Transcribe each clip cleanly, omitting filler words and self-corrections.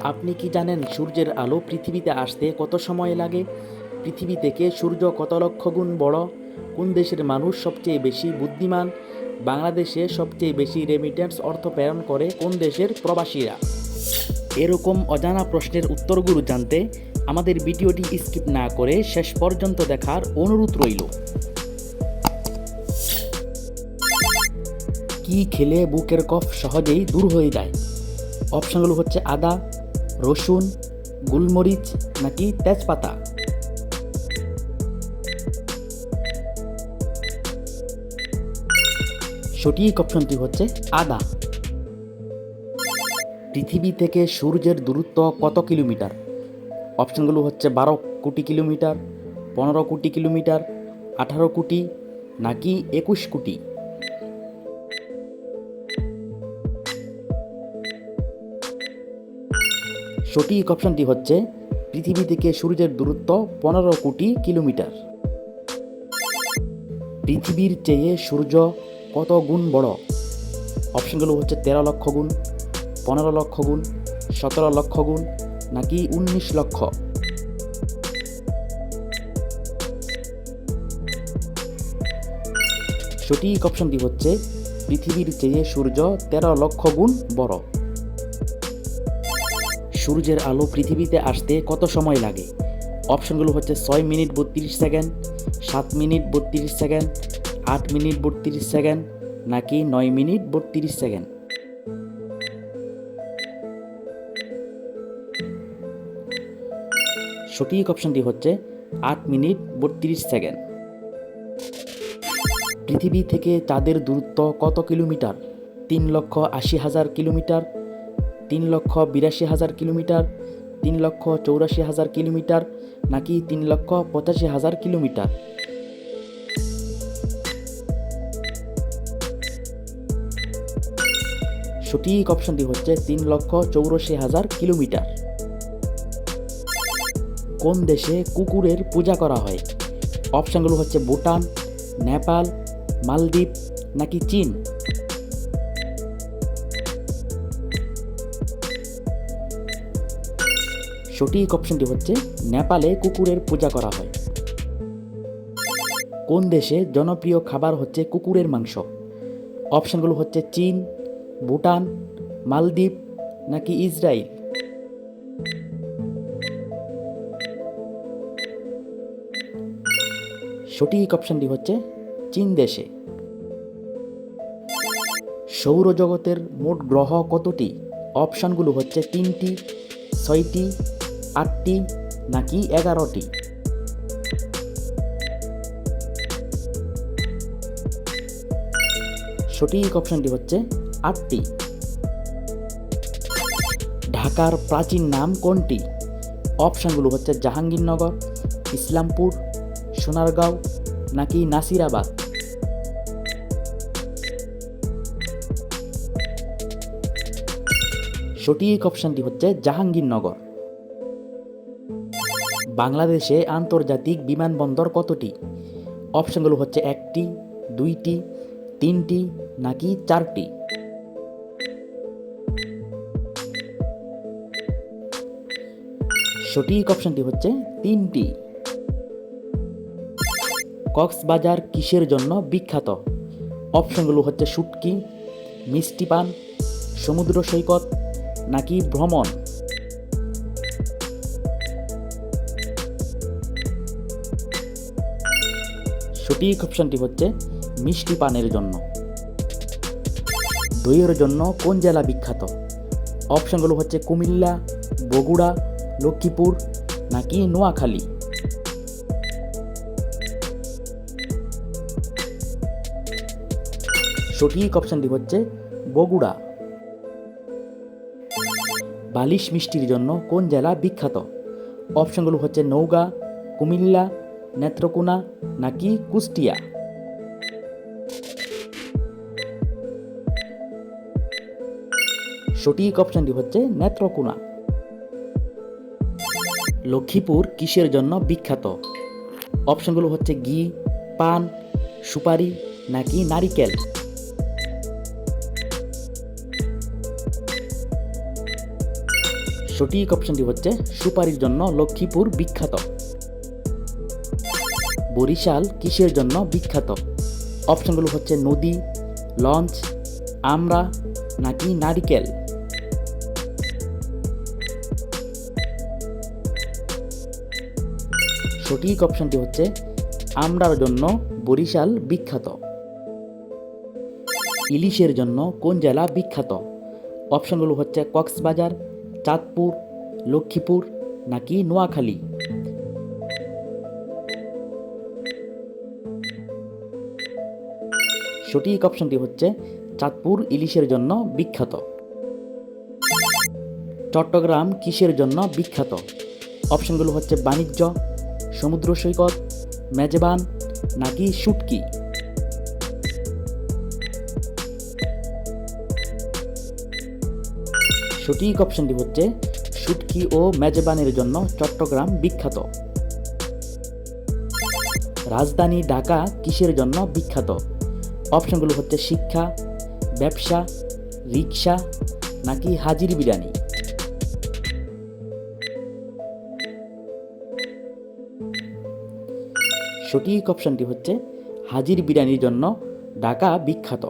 আপনি কি জানেন সূর্যের আলো পৃথিবীতে আসতে কত সময় লাগে? পৃথিবী থেকে সূর্য কত লক্ষ গুণ বড়? কোন দেশের মানুষ সবচেয়ে বেশি বুদ্ধিমান? বাংলাদেশে সবচেয়ে বেশি রেমিটেন্স অর্থ প্রেরণ করে কোন দেশের প্রবাসীরা? এরকম অজানা প্রশ্নের উত্তরগুলো জানতে আমাদের ভিডিওটি স্কিপ না করে শেষ পর্যন্ত দেখার অনুরোধ রইল। কি খেলে বুকের কফ সহজেই দূর হয়ে যায়? অপশনগুলো হচ্ছে আদা, রসুন, গোলমরিচ নাকি তেজপাতা। সঠিক অপশনটি হচ্ছে আদা। পৃথিবী থেকে সূর্যের দূরত্ব কত কিলোমিটার? অপশনগুলো হচ্ছে 12 কোটি কিলোমিটার, 15 কোটি কিলোমিটার, 18 কোটি নাকি 21 কোটি। সঠিক অপশনটি হচ্ছে পৃথিবী থেকে সূর্যের দূরত্ব 15 কোটি কিলোমিটার। পৃথিবীর চেয়ে সূর্য কত গুণ বড়? অপশনগুলো হচ্ছে 13 লক্ষ গুণ, 15 লক্ষ গুণ, 17 লক্ষ গুণ নাকি 19 লক্ষ। সঠিক অপশনটি হচ্ছে পৃথিবীর চেয়ে সূর্য 13 লক্ষ গুণ বড়। সূর্যের আলো পৃথিবীতে আসতে কত সময় লাগে? অপশনগুলো হচ্ছে 6 minute 32 second, 7 minute 32 second, 8 minute 32 second নাকি 9 মিনিট 32 সেকেন্ড। সঠিক অপশনটি হচ্ছে 8 মিনিট 32 সেকেন্ড। পৃথিবী থেকে চাঁদের দূরত্ব কত কিলোমিটার? 3,80,000 কিলোমিটার, 3,82,000 কিলোমিটার, 3,84,000 কিলোমিটার নাকি 3,85,000 কিলোমিটার। সঠিক অপশনটি হচ্ছে 3,84,000 কিলোমিটার। কোন দেশে কুকুরের পূজা করা হয়? অপশনগুলো হচ্ছে ভুটান, নেপাল, মালদ্বীপ নাকি চীন। সঠিক অপশনটি হচ্ছে নেপালে কুকুরের পূজা করা হয়। কোন দেশে জনপ্রিয় খাবার হচ্ছে কুকুরের মাংস? অপশনগুলো হচ্ছে চীন, ভুটান, মালদ্বীপ নাকি ইসরায়েল। সঠিক অপশনটি হচ্ছে চীন দেশে। সৌরজগতের মোট গ্রহ কতটি? অপশনগুলো হচ্ছে 3টি, 6টি, 8টি নাকি 11টি। সঠিক অপশনটি হচ্ছে 8টি। ঢাকার প্রাচীন নাম কোনটি? অপশনগুলো হচ্ছে জাহাঙ্গীরনগর, ইসলামপুর, সোনারগাঁও নাকি নাসিরাবাদ। সঠিক অপশনটি হচ্ছে জাহাঙ্গীরনগর। বাংলাদেশে আন্তর্জাতিক বিমানবন্দর কতটি? অপশনগুলো হচ্ছে 1টি, 2টি, 3টি নাকি 4টি। সঠিক অপশনটি হচ্ছে 3টি। কক্সবাজার কিসের জন্য বিখ্যাত? অপশনগুলো হচ্ছে শুটকি, মিষ্টি পান, সমুদ্র সৈকত নাকি ভ্রমণ। সঠিক অপশনটি হচ্ছে মিষ্টি পানের জন্য। দইয়ের জন্য কোন জেলা বিখ্যাত? অপশনগুলো হচ্ছে কুমিল্লা, বগুড়া, লক্ষ্মীপুর নাকি নোয়াখালী। সঠিক অপশনটি হচ্ছে বগুড়া। বালিশ মিষ্টির জন্য কোন জেলা বিখ্যাত? অপশনগুলো হচ্ছে নওগাঁ, কুমিল্লা, নেত্রকোনা নাকি কুষ্টিয়া। সঠিক অপশনটি হচ্ছে নেত্রকোনা। লক্ষ্মীপুর কিসের জন্য বিখ্যাত? অপশনগুলো হচ্ছে ঘি, পান, সুপারি নাকি নারিকেল। সঠিক অপশনটি হচ্ছে সুপারির জন্য লক্ষ্মীপুর বিখ্যাত। বরিশাল কিসের জন্য বিখ্যাত? অপশনগুলো হচ্ছে নদী, লঞ্চ, আমড়া নাকি নারিকেল। সঠিক অপশনটি হচ্ছে আমড়ার জন্য বরিশাল বিখ্যাত। ইলিশের জন্য কোন জেলা বিখ্যাত? অপশনগুলো হচ্ছে কক্সবাজার, চাঁদপুর, লক্ষ্মীপুর নাকি নোয়াখালী। সঠিক অপশনটি হচ্ছে চাঁদপুর ইলিশের জন্য বিখ্যাত। চট্টগ্রাম কিসের জন্য বিখ্যাত? অপশনগুলো হচ্ছে বাণিজ্য, সমুদ্র সৈকত, মেজবান নাকি শুটকি। সঠিক অপশনটি হচ্ছে শুটকি ও মেজবানের জন্য চট্টগ্রাম বিখ্যাত। রাজধানী ঢাকা কিসের জন্য বিখ্যাত? অপশনগুলো হচ্ছে শিক্ষা, ব্যবসা, রিক্সা নাকি হাজির বিরিয়ানি। সঠিক অপশনটি হচ্ছে হাজির বিরিয়ানির জন্য ঢাকা বিখ্যাত।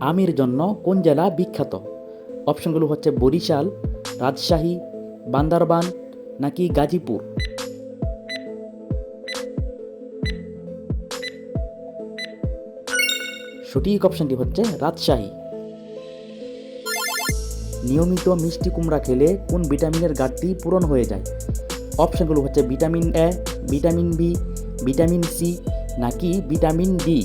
আমের জন্য কোন জেলা বিখ্যাত? অপশনগুলো হচ্ছে বরিশাল, রাজশাহী, বান্দরবান নাকি গাজীপুর। সঠিক অপশনটি হচ্ছে রাজশাহী। নিয়মিত মিষ্টি কুমড়া খেলে কোন ভিটামিনের ঘাটতি পূরণ হয়ে যায়? অপশনগুলো হচ্ছে vitamin A, vitamin B, vitamin C নাকি ভিটামিন ডি।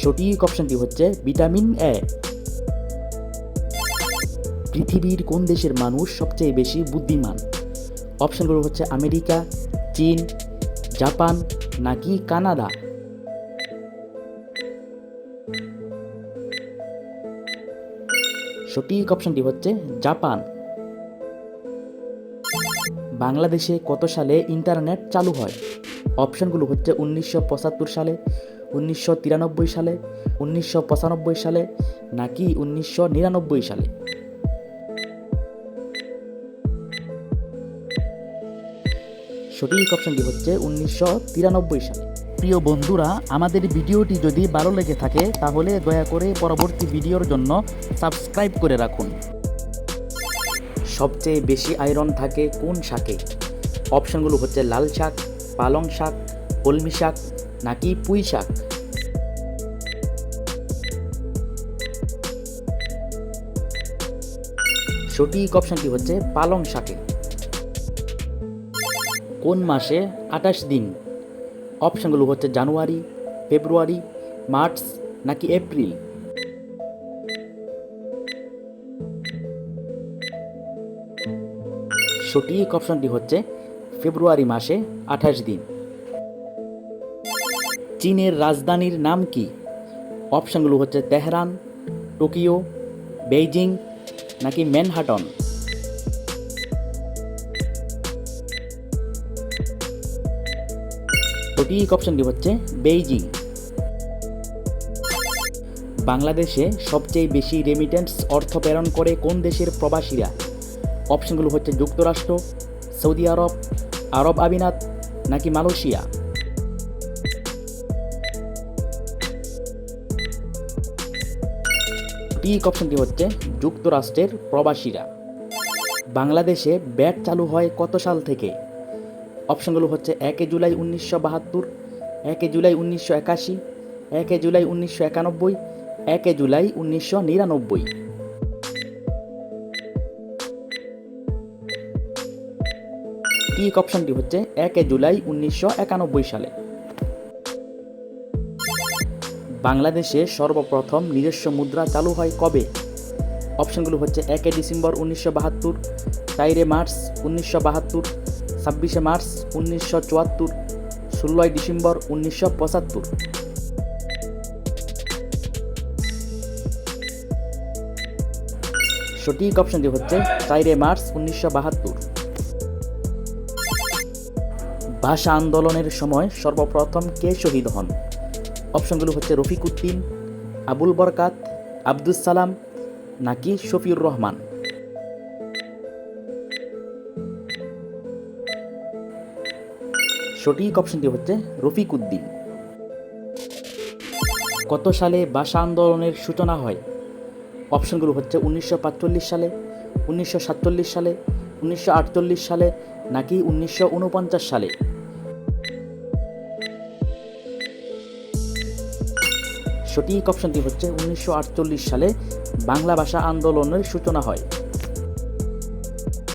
সঠিক অপশনটি হচ্ছে ভিটামিন এ। পৃথিবীর কোন দেশের মানুষ সবচেয়ে বেশি বুদ্ধিমান? অপশনগুলো হচ্ছে আমেরিকা, চীন, জাপান নাকি কানাডা। সঠিক অপশনটি হচ্ছে জাপান। বাংলাদেশে কত সালে ইন্টারনেট চালু হয়? অপশনগুলো হচ্ছে 1975 সালে, 1993 সালে, 1995 সালে নাকি 1999 সালে। সঠিক অপশনটি হচ্ছে 1993 সালে। প্রিয় বন্ধুরা, আমাদের ভিডিওটি যদি ভালো লেগে থাকে তাহলে দয়া করে পরবর্তী ভিডিওর জন্য সাবস্ক্রাইব করে রাখুন। সবচেয়ে বেশি আয়রন থাকে কোন শাকে? অপশনগুলো হচ্ছে লাল শাক, পালং শাক, কলমি শাক নাকি পুঁই শাক। সঠিক অপশনটি হচ্ছে পালং শাকে। কোন মাসে 28 দিন? অপশনগুলো হচ্ছে জানুয়ারি, ফেব্রুয়ারি, মার্চ নাকি এপ্রিল। সঠিক অপশনটি হচ্ছে ফেব্রুয়ারি মাসে 28 দিন। চীনের রাজধানীর নাম কি? অপশনগুলো হচ্ছে তেহরান, টোকিও, বেইজিং নাকি ম্যানহাটন। সঠিক অপশনটি হচ্ছে বেইজিং। বাংলাদেশে সবচেয়ে বেশি রেমিটেন্স অর্থ প্রেরণ করে কোন দেশের প্রবাসীরা? অপশনগুলো হচ্ছে যুক্তরাষ্ট্র, সৌদি আরব, আরব আমিরাত নাকি মালয়েশিয়া। সঠিক অপশনটি হচ্ছে যুক্তরাষ্ট্রের প্রবাসীরা। বাংলাদেশে ব্যাট চালু হয় কত সাল থেকে? অপশনগুলো হচ্ছে 1 জুলাই 1972, 1 জুলাই 1981, 1 জুলাই 1991, 1 জুলাই 1999। ঠিক অপশনটি হচ্ছে 1 জুলাই 1991 সালে। বাংলাদেশে সর্বপ্রথম নিজস্ব মুদ্রা চালু হয় কবে? অপশনগুলো হচ্ছে 1 ডিসেম্বর 1972, 4 মার্চ 1972, 26 মার্চ 1974, 16 ডিসেম্বর 1975। সঠিক অপশনটি হচ্ছে 4 মার্চ 1972। ভাষা আন্দোলনের সময় সর্বপ্রথম কে শহীদ হন? অপশনগুলো হচ্ছে রফিক উদ্দিন, আবুল বরকাত, আব্দুস সালাম নাকি শফিউর রহমান? সঠিক অপশনটি হচ্ছে রফিক উদ্দিন। কত সালে ভাষা আন্দোলনের সূচনা হয়? অপশনগুলো হচ্ছে 1945 সালে, 1947 সালে, 1948 সালে নাকি 1949 সালে? সঠিক অপশনটি হচ্ছে 1948 সালে বাংলা ভাষা আন্দোলনের সূচনা হয়।